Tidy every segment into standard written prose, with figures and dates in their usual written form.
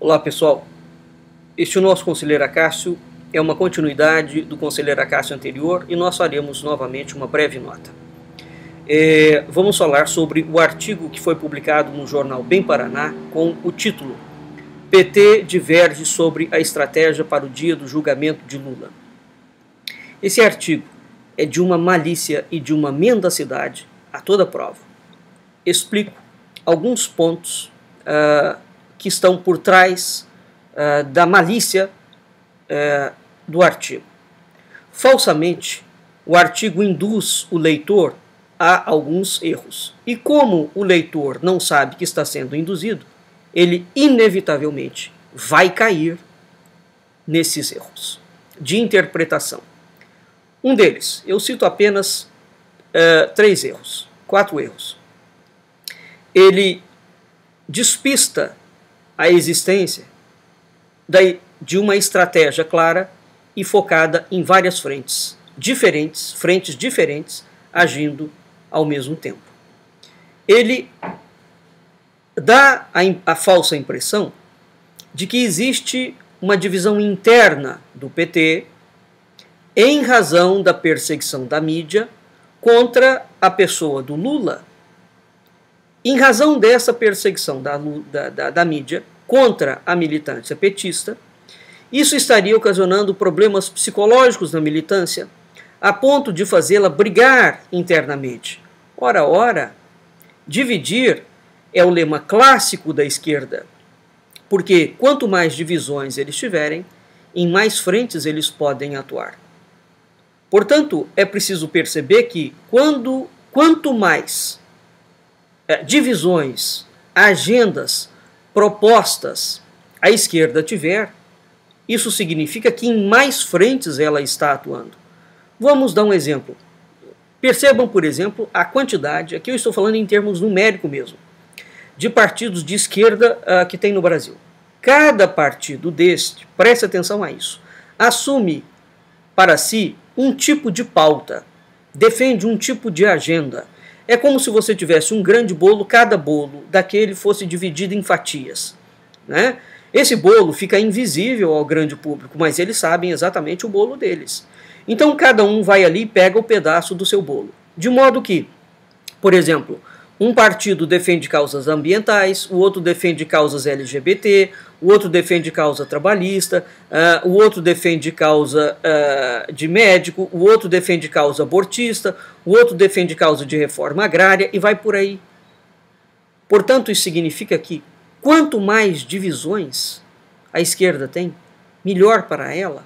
Olá pessoal, este nosso Conselheiro Acácio é uma continuidade do Conselheiro Acácio anterior e nós faremos novamente uma breve nota. Vamos falar sobre o artigo que foi publicado no jornal Bem Paraná com o título PT diverge sobre a estratégia para o dia do julgamento de Lula. Esse artigo é de uma malícia e de uma mendacidade a toda prova. Explico alguns pontos que estão por trás da malícia do artigo. Falsamente, o artigo induz o leitor a alguns erros. E como o leitor não sabe que está sendo induzido, ele inevitavelmente vai cair nesses erros de interpretação. Um deles, eu cito apenas 4 erros. Ele despista a existência de uma estratégia clara e focada em várias frentes diferentes, agindo ao mesmo tempo. Ele dá a falsa impressão de que existe uma divisão interna do PT em razão da perseguição da mídia contra a pessoa do Lula. Em razão dessa perseguição da mídia contra a militância petista, isso estaria ocasionando problemas psicológicos na militância, a ponto de fazê-la brigar internamente. Ora, dividir é o lema clássico da esquerda, porque quanto mais divisões eles tiverem, em mais frentes eles podem atuar. Portanto, é preciso perceber que quanto mais divisões, agendas, propostas a esquerda tiver, isso significa que em mais frentes ela está atuando. Vamos dar um exemplo. Percebam, por exemplo, a quantidade, aqui eu estou falando em termos numéricos mesmo, de partidos de esquerda que tem no Brasil. Cada partido deste, preste atenção a isso, assume para si um tipo de pauta, defende um tipo de agenda. É como se você tivesse um grande bolo, cada bolo daquele fosse dividido em fatias, né? Esse bolo fica invisível ao grande público, mas eles sabem exatamente o bolo deles. Então cada um vai ali e pega o pedaço do seu bolo. De modo que, por exemplo, um partido defende causas ambientais, o outro defende causas LGBT, o outro defende causa trabalhista, o outro defende causa de médico, o outro defende causa abortista, o outro defende causa de reforma agrária e vai por aí. Portanto, isso significa que quanto mais divisões a esquerda tem, melhor para ela.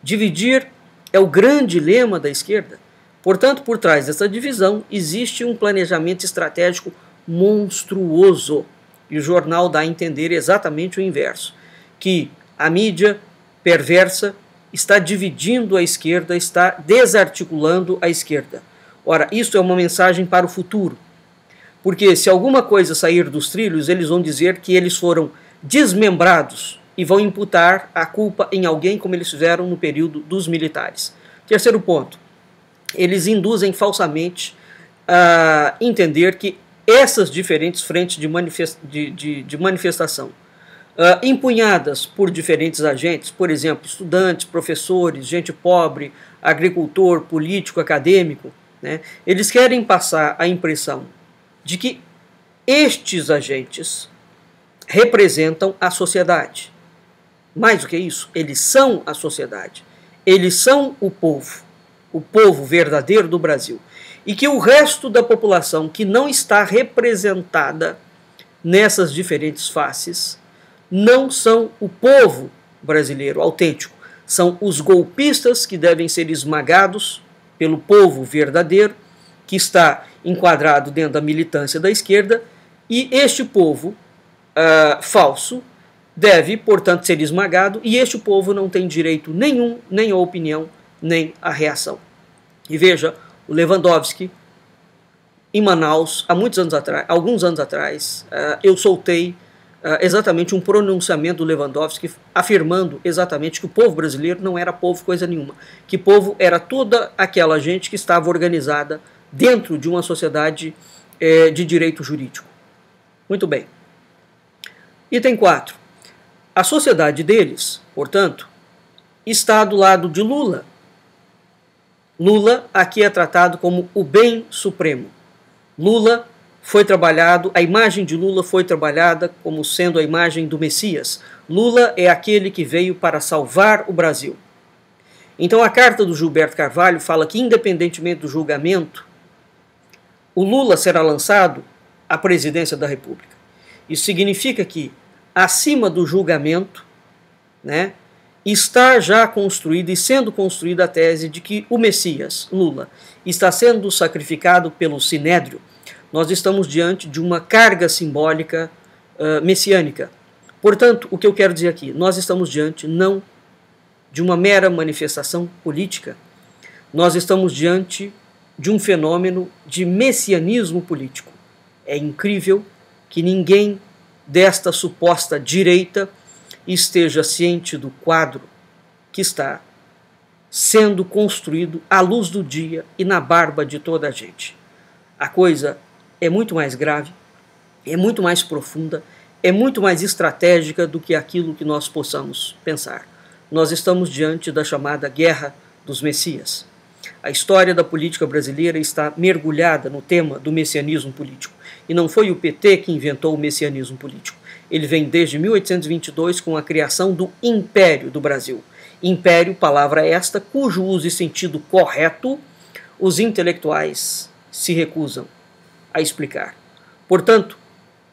Dividir é o grande lema da esquerda. Portanto, por trás dessa divisão existe um planejamento estratégico monstruoso. E o jornal dá a entender exatamente o inverso, que a mídia perversa está dividindo a esquerda, está desarticulando a esquerda. Ora, isso é uma mensagem para o futuro, porque se alguma coisa sair dos trilhos, eles vão dizer que eles foram desmembrados e vão imputar a culpa em alguém, como eles fizeram no período dos militares. Terceiro ponto, eles induzem falsamente a entender que essas diferentes frentes de manifestação, empunhadas por diferentes agentes, por exemplo, estudantes, professores, gente pobre, agricultor, político, acadêmico, né, eles querem passar a impressão de que estes agentes representam a sociedade. Mais do que isso, eles são a sociedade, eles são o povo verdadeiro do Brasil. E que o resto da população que não está representada nessas diferentes faces não são o povo brasileiro autêntico. São os golpistas que devem ser esmagados pelo povo verdadeiro, que está enquadrado dentro da militância da esquerda, e este povo falso deve, portanto, ser esmagado, e este povo não tem direito nenhum, nem à opinião, nem à reação. E veja, o Lewandowski, em Manaus, alguns anos atrás, eu soltei exatamente um pronunciamento do Lewandowski afirmando exatamente que o povo brasileiro não era povo coisa nenhuma, que povo era toda aquela gente que estava organizada dentro de uma sociedade de direito jurídico. Muito bem. Item 4. A sociedade deles, portanto, está do lado de Lula. Lula aqui é tratado como o bem supremo. Lula foi trabalhado, a imagem de Lula foi trabalhada como sendo a imagem do Messias. Lula é aquele que veio para salvar o Brasil. Então a carta do Gilberto Carvalho fala que, independentemente do julgamento, o Lula será lançado à presidência da República. Isso significa que, acima do julgamento, né, está já construída e sendo construída a tese de que o Messias, Lula, está sendo sacrificado pelo Sinédrio. Nós estamos diante de uma carga simbólica messiânica. Portanto, o que eu quero dizer aqui, nós estamos diante não de uma mera manifestação política, nós estamos diante de um fenômeno de messianismo político. É incrível que ninguém desta suposta direita esteja ciente do quadro que está sendo construído à luz do dia e na barba de toda a gente. A coisa é muito mais grave, é muito mais profunda, é muito mais estratégica do que aquilo que nós possamos pensar. Nós estamos diante da chamada Guerra dos Messias. A história da política brasileira está mergulhada no tema do messianismo político. E não foi o PT que inventou o messianismo político. Ele vem desde 1822 com a criação do Império do Brasil. Império, palavra esta, cujo uso e sentido correto os intelectuais se recusam a explicar. Portanto,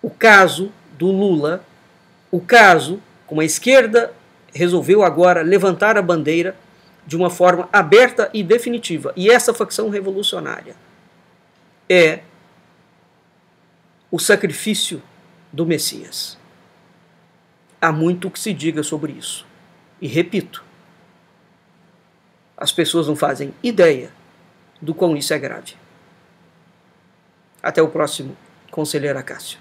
o caso do Lula, o caso como a esquerda resolveu agora levantar a bandeira de uma forma aberta e definitiva. E essa facção revolucionária é o sacrifício do Messias. Há muito o que se diga sobre isso. E repito, as pessoas não fazem ideia do quão isso é grave. Até o próximo Conselheiro Acácio.